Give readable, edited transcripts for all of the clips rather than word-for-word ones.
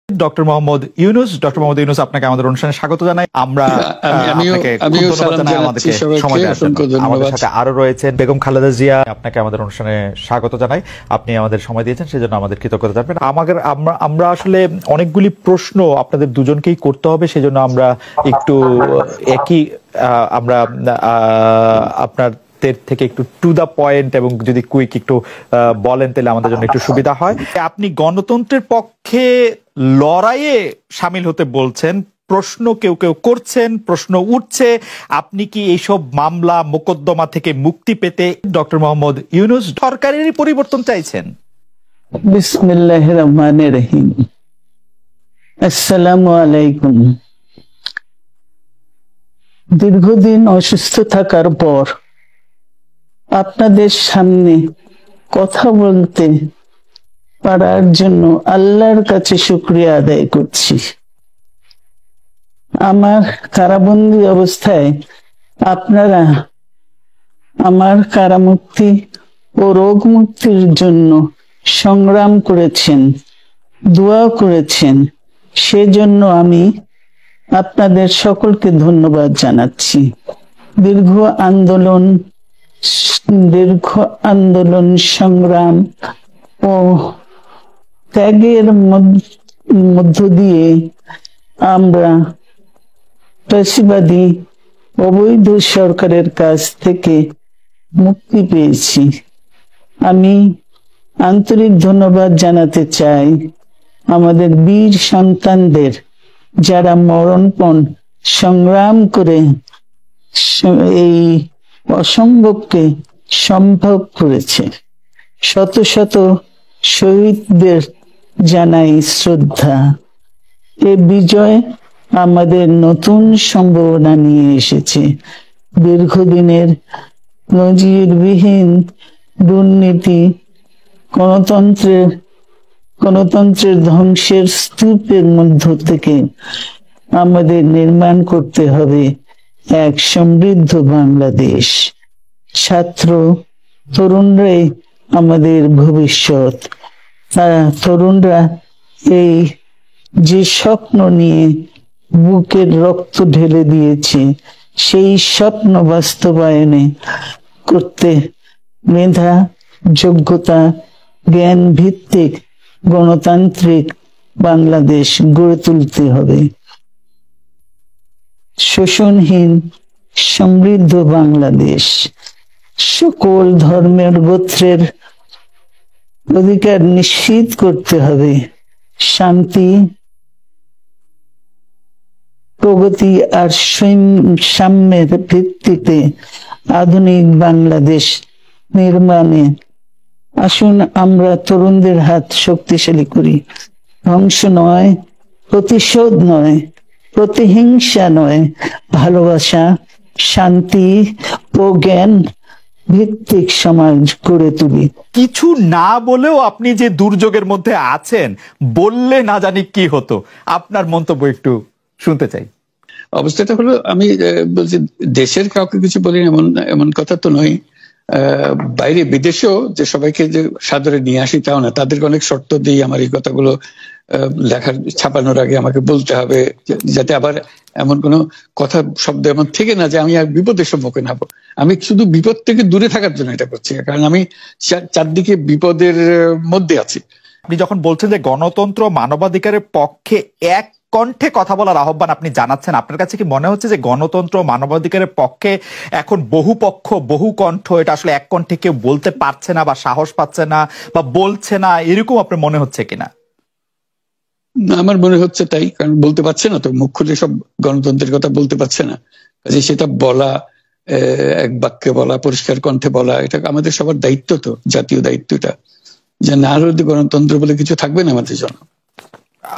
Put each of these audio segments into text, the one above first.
Doctor Mohammad Yunus, আপনাকে আমাদের অনুষ্ঠানে স্বাগত জানাই। আমরা আমাদেরকে সময় দেওয়ার জন্য। আমাদের সাথে আরো রয়েছেন বেগম খালেদা জিয়া, আপনাকে আমাদের অনুষ্ঠানে স্বাগত জানাই। আপনি আমাদের সময় দিয়েছেন, সেজন্য আমাদের কৃতজ্ঞতা জানাবেন। আমরা আসলে অনেকগুলি প্রশ্ন আপনাদের দুজনকেই করতে হবে, সেজন্য আমরা একটু আপনার থেকে একটু টু দা পয়েন্ট এবং যদি কুইক একটু বলেন তাহলে আমাদের জন্য একটু সুবিধা হয়। আপনি গণতন্ত্রের পক্ষে লড়াইয়ে সামিল হতে বলছেন, প্রশ্ন কেউ করছেন, প্রশ্ন উঠছে, আপনি কি এইসব মামলা মোকদ্দমা থেকে মুক্তি পেতে ডক্টর মোহাম্মদ ইউনূস সরকারেরই পরিবর্তন চাইছেন? বিসমিল্লাহির রহমানির রহিম। আসসালামু আলাইকুম। দীর্ঘদিন অসুস্থ থাকার পর আপনাদের সামনে কথা বলতে পারার জন্য আল্লাহর কাছে শুকরিয়া আদায় করছি। আমার কারাবন্দী অবস্থায় আপনারা আমার কারামুক্তি ও রোগ মুক্তির জন্য সংগ্রাম করেছেন, দোয়া করেছেন, সেজন্য আমি আপনাদের সকলকে ধন্যবাদ জানাচ্ছি। দীর্ঘ আন্দোলন সংগ্রাম ও ত্যাগের মধ্য দিয়ে আমরা ফ্যাসিবাদী অবৈধ সরকারের কাছ থেকে মুক্তি পেয়েছি। আমি আন্তরিক ধন্যবাদ জানাতে চাই আমাদের বীর সন্তানদের, যারা মরণপণ সংগ্রাম করে এই অসম্ভবকে সম্ভব করেছে। শত শত শহীদদের জানাই শ্রদ্ধা। এ বিজয় আমাদের নতুন সম্ভাবনা নিয়ে এসেছে। দীর্ঘদিনের নজিরবিহীন দুর্নীতি, গণতন্ত্রের ধ্বংসের স্তূপের মধ্য থেকে আমাদের নির্মাণ করতে হবে এক সমৃদ্ধ বাংলাদেশ। ছাত্র তরুণরাই আমাদের ভবিষ্যৎ। তরুণরা এই যে স্বপ্ন নিয়ে বুকের রক্ত ঢেলে দিয়েছে, সেই স্বপ্ন বাস্তবায়নে করতে মেধা, যোগ্যতা, জ্ঞান ভিত্তিক গণতান্ত্রিক বাংলাদেশ গড়ে তুলতে হবে। শোষণহীন সমৃদ্ধ বাংলাদেশ, সকল ধর্মের গোত্রের অধিকার নিশ্চিত করতে হবে। শান্তি, প্রগতি আর সাম্যের ভিত্তিতে আধুনিক বাংলাদেশ নির্মাণে আসুন আমরা তরুণদের হাত শক্তিশালী করি। ধ্বংস নয়, প্রতিশোধ নয়, প্রতিহিংসা নয়, ভালোবাসা, শান্তি ও জ্ঞান ভিত্তিক সমাজ গড়ে তুলি। কিছু না বলেও আপনি যে দুর্যোগের মধ্যে আছেন, বললে না জানি কি হতো, আপনার মন্তব্য একটু শুনতে চাই। অবস্থাটা হলো, আমি বলছি দেশের কাউকে কিছু বলি এমন কথা তো নয়। বাইরে বিদেশেও যে সবাইকে যে সাদরে নিয়ে আসি তাও না, তাদেরকে অনেক শর্ত দিই আমার এই কথাগুলো লেখার ছাপানোর আগে আমাকে বলতে হবে, যাতে আবার এমন কোনো কথা শব্দ এমন থেকে না যে আমি আর বিপদের সম্মুখীন হবো। আমি শুধু বিপদ থেকে দূরে থাকার জন্য এটা করছি, কারণ আমি চারদিকে বিপদের মধ্যে আছি। আপনি যখন বলছেন যে গণতন্ত্র মানবাধিকারের পক্ষে এক কণ্ঠে কথা বলার আহ্বান আপনি জানাচ্ছেন, আপনার কাছে কি মনে হচ্ছে যে গণতন্ত্র মানবাধিকারের পক্ষে এখন বহু পক্ষ বহু কণ্ঠ, এটা আসলে এক কণ্ঠে কেউ বলতে পারছে না বা সাহস পাচ্ছে না বা বলছে না, এরকম আপনার মনে হচ্ছে কিনা? আমার মনে হচ্ছে তাই, কারণ বলতে পারছে না তো, মুখ খুলে সব গণতন্ত্রের কথা বলতে পারছে না। কাজে সেটা বলা, এক বাক্যে বলা, পরিষ্কার কণ্ঠে বলা, এটা আমাদের সবার দায়িত্ব, তো জাতীয় দায়িত্বটা, যে না হলে গণতন্ত্র বলে কিছু থাকবে না আমাদের জন্য।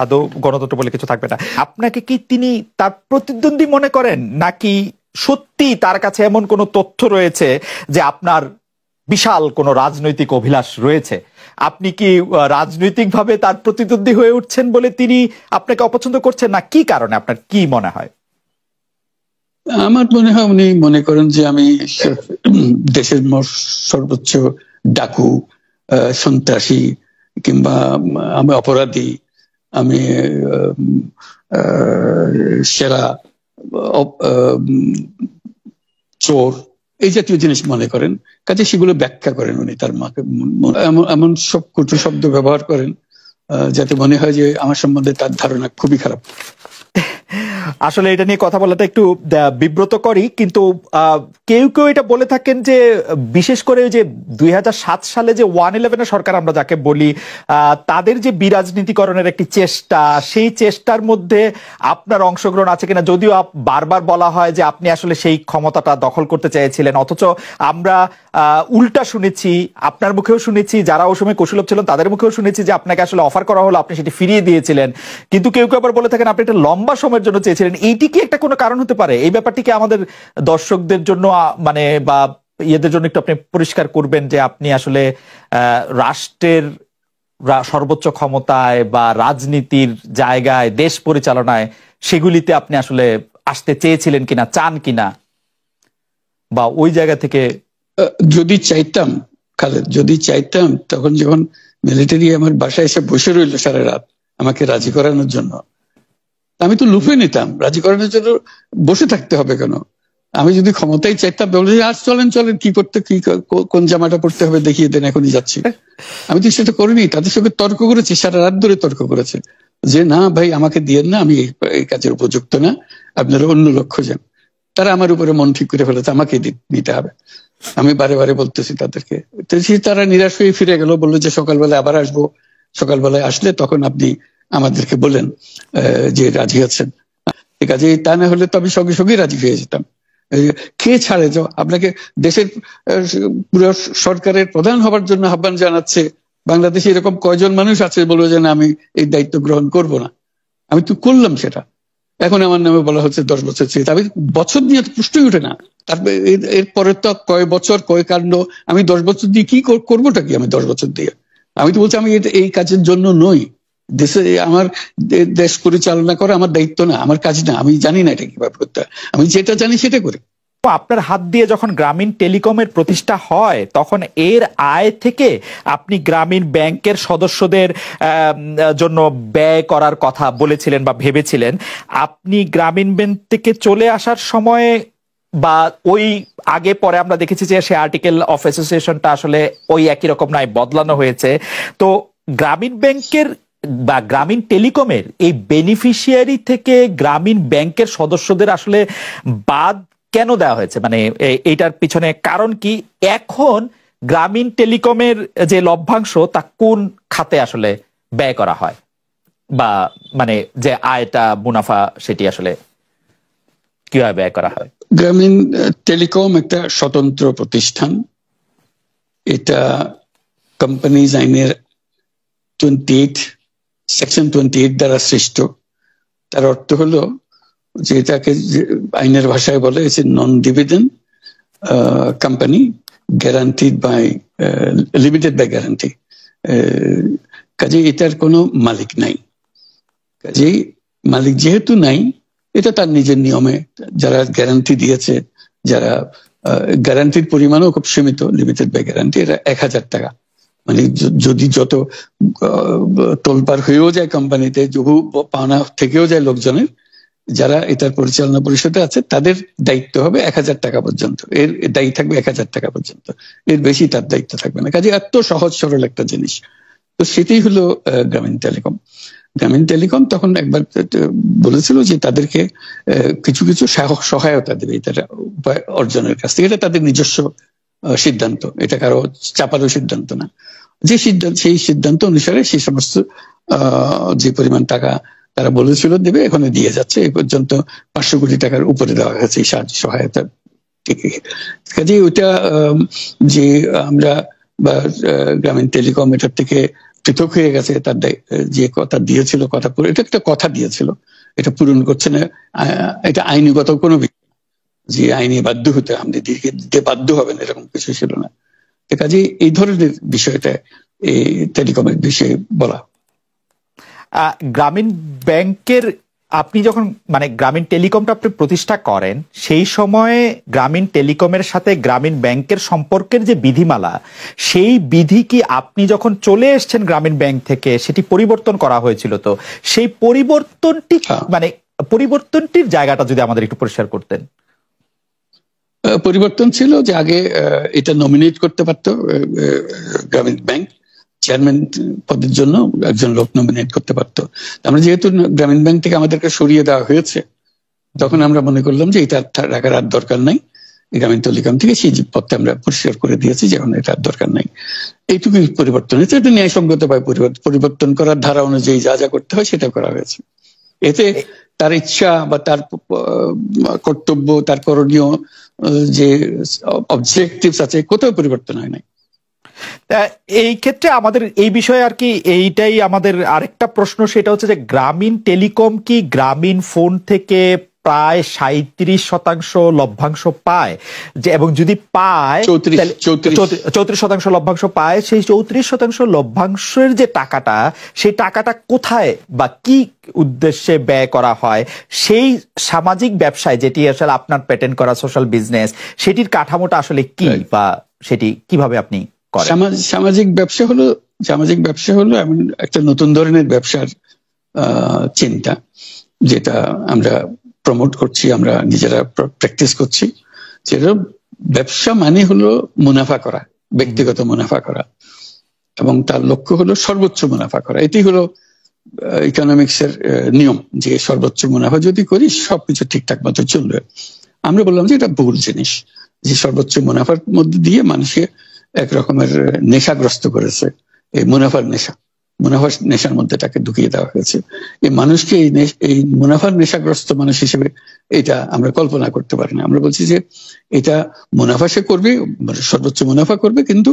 আদৌ গণতন্ত্র বলে কিছু থাকবে না। আপনাকে কি তিনি তার প্রতিদ্বন্দ্বী মনে করেন, নাকি সত্যি তার কাছে এমন কোনো তথ্য রয়েছে যে আপনার বিশাল কোনো রাজনৈতিক অভিলাষ রয়েছে, আপনি কি রাজনৈতিকভাবে তার প্রতিদ্বন্দ্বী হয়ে উঠছেন বলে তিনি আপনাকে অপছন্দ করছেন, না কি কারণে, আপনার কি মনে হয়? আমার মনে হয় উনি মনে করেন যে আমি দেশের সর্বোচ্চ ডাকু, সন্ত্রাসী, কিংবা আমি অপরাধী, আমি সেরা চোর এই জাতীয় জিনিস মনে করেন, কাজে সেগুলো ব্যাখ্যা করেন উনি তার মাকে, এমন সব কটু শব্দ ব্যবহার করেন যাতে মনে হয় যে আমার সম্বন্ধে তার ধারণা খুবই খারাপ। আসলে এটা নিয়ে কথা বলাটা একটু বিব্রতকরই, কিন্তু কেউ কেউ এটা বলে থাকেন যে বিশেষ করে যে 2007 সালে যে 111 সরকার আমরা যাকে বলি, তাদের যে বিরাজনীতিকরণের একটি চেষ্টা, সেই চেষ্টার মধ্যে আপনার অংশগ্রহণ আছে কিনা? যদিও বারবার বলা হয় যে আপনি আসলে সেই ক্ষমতাটা দখল করতে চেয়েছিলেন, অথচ আমরা উল্টা শুনেছি, আপনার মুখেও শুনেছি, যারা ওই সময় কৌশলভ ছিলেন তাদের মুখেও শুনেছি যে আপনাকে আসলে অফার করা হলো, আপনি সেটি ফিরিয়ে দিয়েছিলেন। কিন্তু কেউ কেউ আবার বলে থাকেন আপনি একটা লম্বা সময়ের জন্য চেয়েছিলেন। এইটি কি একটা কোনো কারণ হতে পারে? এই ব্যাপারটি কি আমাদের দর্শকদের জন্য মানে বা ইয়েদের জন্য একটু আপনি পরিষ্কার করবেন যে আপনি আসলে রাষ্ট্রের সর্বোচ্চ ক্ষমতায় বা রাজনীতির জায়গায়, দেশ পরিচালনায়, সেগুলিতে আপনি আসলে আসতে চেয়েছিলেন কিনা, চান কিনা, বা ওই জায়গা থেকে? যদি চাইতাম খালেদ, যদি চাইতাম, তখন যখন মিলিটারি আমার বাসায় এসে বসে রইল সারা রাত আমাকে রাজি করানোর জন্য, আমি তো লুফে নিতাম। রাজি করানোর জন্য বসে থাকতে হবে কেন? আমি যদি ক্ষমতায় চাইতাম বলে আজ চলেন চলেন, কি করতে, কি কোন জামাটা পড়তে হবে দেখিয়ে দেন, এখনই যাচ্ছি। আমি তো সেটা করিনি, তাদের সঙ্গে তর্ক করেছি, সারা রাত ধরে তর্ক করেছে যে না ভাই আমাকে দিয়েন না, আমি এই কাজের উপযুক্ত না, আপনারা অন্য লক্ষ্য যান। তারা আমার উপরে মন ঠিক করে ফেলেছে আমাকে নিতে হবে। আমি বারে বারে বলতেছি তাদেরকে, তারা নিরাশ হয়ে ফিরে গেল, বললো যে সকালবেলায় আবার আসবো, সকালবেলায় আসলে তখন আপনি আমাদেরকে বলেন যে রাজি আছেন। ঠিক আছে, তা না হলে তো আমি সঙ্গে সঙ্গে রাজি হয়ে যেতাম। কে ছাড়ে যাও আপনাকে? দেশের পুরো সরকারের প্রধান হবার জন্য আহ্বান জানাচ্ছে, বাংলাদেশে এরকম কয়জন মানুষ আছে বলবো যে না আমি এই দায়িত্ব গ্রহণ করব না? আমি তো করলাম সেটা। এখন আমার নামে বলা হচ্ছে 10 বছর চেয়ে, আমি বছর দিয়ে প্রশ্নই উঠে না। তারপরে এরপরে তো কয় বছর কয় কাণ্ড, আমি 10 বছর দিয়ে কি করবোটা কি? আমি 10 বছর দিয়ে, আমি তো বলছি আমি এই কাজের জন্য নই। দেশে আমার দেশ পরিচালনা করা আমার দায়িত্ব না, আমার কাজ না, আমি জানি না এটা কিভাবে করতে হয়, আমি যেটা জানি সেটা করি। আপনার হাত দিয়ে যখন গ্রামীণ টেলিকমের প্রতিষ্ঠা হয়, তখন এর আয় থেকে আপনি গ্রামীণ ব্যাংকের সদস্যদের জন্য ব্যয় করার কথা বলেছিলেন বা ভেবেছিলেন। আপনি গ্রামীণ ব্যাংক থেকে চলে আসার সময় বা ওই আগে পরে আমরা দেখেছি যে সে আর্টিকেল অফ অ্যাসোসিয়েশনটা আসলে ওই একই রকম নয়, বদলানো হয়েছে। তো গ্রামীণ ব্যাংকের বা গ্রামীণ টেলিকমের এই বেনিফিশিয়ারি থেকে গ্রামীণ ব্যাংকের সদস্যদের আসলে বাদ কেন দেওয়া হয়েছে? মানে এইটার পিছনে কারণ কি? এখন গ্রামীণ টেলিকমের যে লভ্যাংশ তা কোন খাতে আসলে ব্যয় করা হয়, বা মানে যে আয়টা, মুনাফা, সেটি আসলে কিভাবে ব্যয় করা হয়? গ্রামীণ টেলিকম একটা স্বতন্ত্র প্রতিষ্ঠান। এটা কোম্পানিজ আইনের 28 সেকশন 28 দ্বারা সৃষ্ট। তার অর্থ হলো যে এটাকে আইনের ভাষায় বলে non dividend company, guaranteed by limited by guarantee. কাজে এটার কোনো মালিক নাই। কাজেই মালিক যেহেতু নাই, এটা তার নিজের নিয়মে যারা গ্যারান্টি দিয়েছে, যারা গ্যারান্টির পরিমাণও খুব সীমিত, লিমিটেড বাই গ্যারান্টি, এটা 1000 টাকা। মানে যদি যত তোলপার হয়েও যায় কোম্পানিতে, বহু পাওনা থেকেও যায় লোকজনের, যারা এটার পরিচালনা পরিষদে আছে তাদের দায়িত্ব হবে 1000 টাকা পর্যন্ত, এর দায়ী থাকবে 1000 টাকা পর্যন্ত, এর বেশি তার দায়িত্ব থাকবে না। কাজে এত সহজ সরল একটা জিনিস। তো সেটাই হলো গ্রামীণ টেলিকম। গ্রামীণ টেলিকম তখন একবার বলেছিল যে তাদেরকে কিছু কিছু সহায়তা দেবে এটা উপায় অর্জনের কাছ থেকে। এটা তাদের নিজস্ব সিদ্ধান্ত, এটা কারো চাপারও সিদ্ধান্ত না। যে সিদ্ধান্ত, সেই সিদ্ধান্ত অনুসারে সেই সমস্ত যে পরিমাণ টাকা তারা বলেছিল দেবে, এখানে দিয়ে যাচ্ছে। এই পর্যন্ত 500 কোটি টাকার উপরে দেওয়া হয়েছে এই সাহায্য সহায়তা থেকে। কাজে ওইটা যে আমরা বা গ্রামীণ টেলিকম এটার থেকে পৃথক হয়ে গেছে, তার যে কথা দিয়েছিল, কথা পুরো, এটা একটা কথা দিয়েছিল, এটা পূরণ করছে না, এটা আইনগত কোনো যে আইনে বাধ্য হতে আপনি দিতে বাধ্য হবেন এরকম কিছু ছিল না। কাজে এই ধরনের বিষয়টা এই টেলিকমের বিষয়ে বলা। গ্রামীণ ব্যাংকের আপনি যখন মানে গ্রামীণ টেলিকমটা আপনি প্রতিষ্ঠা করেন, সেই সময়ে গ্রামীণ টেলিকমের সাথে গ্রামীণ ব্যাংকের সম্পর্কের যে বিধিমালা, সেই বিধি কি আপনি যখন চলে এসেছেন গ্রামীণ ব্যাংক থেকে সেটি পরিবর্তন করা হয়েছিল? তো সেই পরিবর্তনটি মানে পরিবর্তনটির জায়গাটা যদি আমাদের একটু পরিষ্কার করতেন। পরিবর্তন ছিল যে আগে এটা নমিনেট করতে পারতো গ্রামীণ ব্যাংক, চেয়ারম্যান পদের জন্য একজন লোক নমিনেট করতে পারতো। আমরা যেহেতু গ্রামীণ ব্যাংক থেকে আমাদেরকে সরিয়ে দেওয়া হয়েছে, তখন আমরা মনে করলাম যে এটা রাখার আর দরকার নাই। গ্রামীণ টেলিকম থেকে সেই পদটা আমরা পরিষ্কার করে দিয়েছি, যখন এটা আর দরকার নাই। এইটুকুই পরিবর্তন হয়েছে। এটা ন্যায়সঙ্গতভাবে পরিবর্তন করার ধারা অনুযায়ী যা যা করতে হয় সেটা করা হয়েছে। এতে তার ইচ্ছা বা তার কর্তব্য, তার করণীয় যে অবজেক্টিভস আছে, কোথাও পরিবর্তন হয় নাই। এই ক্ষেত্রে আমাদের এই বিষয়ে আর কি এইটাই আমাদের আরেকটা প্রশ্ন, সেটা হচ্ছে যে গ্রামীণ টেলিকম কি গ্রামীণ ফোন থেকে প্রায় 37% লভ্যাংশ পায়, যে এবং যদি পায় 34% লভ্যাংশ পায়, সেই 34% লভ্যাংশের যে টাকাটা, সেই টাকাটা কোথায় বা কি উদ্দেশ্যে ব্যয় করা হয়? সেই সামাজিক ব্যবসায়, যেটি আসলে আপনার প্যাটেন্ট করা সোশ্যাল বিজনেস, সেটির কাঠামোটা আসলে কি বা সেটি কিভাবে আপনি করেন? সামাজিক ব্যবসা হলো এমন একটা নতুন ধরনের ব্যবসার চিন্তা, যেটা আমরা প্রমোট করছি, আমরা নিজেরা প্র্যাকটিস করছি। যেটা ব্যবসা মানে হলো মুনাফা করা, ব্যক্তিগত মুনাফা করা, এবং তার লক্ষ্য হলো সর্বোচ্চ মুনাফা করা। এটি হলো ইকোনমিক্স এর নিয়ম, যে সর্বোচ্চ মুনাফা যদি করি সবকিছু ঠিকঠাক মতো চলবে। আমরা বললাম যে এটা ভুল জিনিস, যে সর্বোচ্চ মুনাফার মধ্যে দিয়ে মানুষকে এক রকমের নেশাগ্রস্ত করেছে। এই মুনাফার নেশার মধ্যে তাকে ঢুকিয়ে দেওয়া হয়েছে। এই মানুষকে এই মুনাফার নেশাগ্রস্ত মানুষ হিসেবে এটা আমরা কল্পনা করতে পারি না। আমরা বলছি যে এটা মুনাফা সে করবে, সর্বোচ্চ মুনাফা করবে, কিন্তু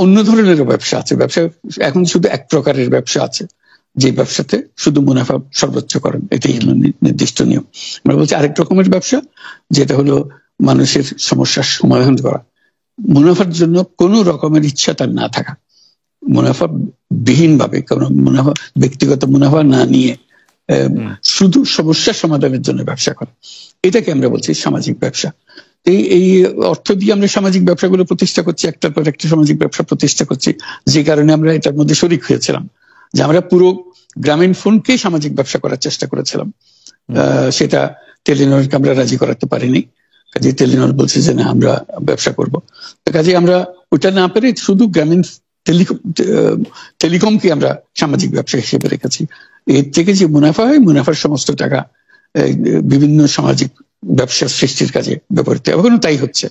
অন্য ধরনের ব্যবসা আছে। ব্যবসা এখন শুধু এক প্রকারের ব্যবসা আছে, যে ব্যবসাতে শুধু মুনাফা সর্বোচ্চ করেন, এটাই নির্দিষ্ট নিয়ম। আমরা বলছি আরেক রকমের ব্যবসা, যেটা হলো মানুষের সমস্যার সমাধান করা, মুনাফার জন্য কোনো রকমের ইচ্ছা তার না থাকা, মুনাফা বিহীন ভাবে, কোনো মুনাফা, ব্যক্তিগত মুনাফা না নিয়ে শুধু সমস্যার সমাধানের জন্য ব্যবসা করা, এটাকে আমরা বলছি সামাজিক ব্যবসা। এই অর্থ দিয়ে আমরা সামাজিক ব্যবসাগুলো প্রতিষ্ঠা করছি, একটার পর একটা সামাজিক ব্যবসা প্রতিষ্ঠা করছি। যে কারণে আমরা এটার মধ্যে শরিক হয়েছিলাম, যে আমরা পুরো গ্রামীণ ফোনকেই সামাজিক ব্যবসা করার চেষ্টা করেছিলাম। সেটা টেলিনরকে আমরা রাজি করাতে পারিনি। কাজে টেলিনর বলছে যে না, আমরা ব্যবসা করবো। কাজে আমরা ওটা না পেরে শুধু গ্রামীণ টেলিকমকে আমরা সামাজিক ব্যবসা হিসেবে রেখেছি। এর থেকে যে মুনাফা হয়, মুনাফার সমস্ত টাকা বিভিন্ন সামাজিক ব্যবসার সৃষ্টির কাজে ব্যবহৃত, এখনো তাই হচ্ছে।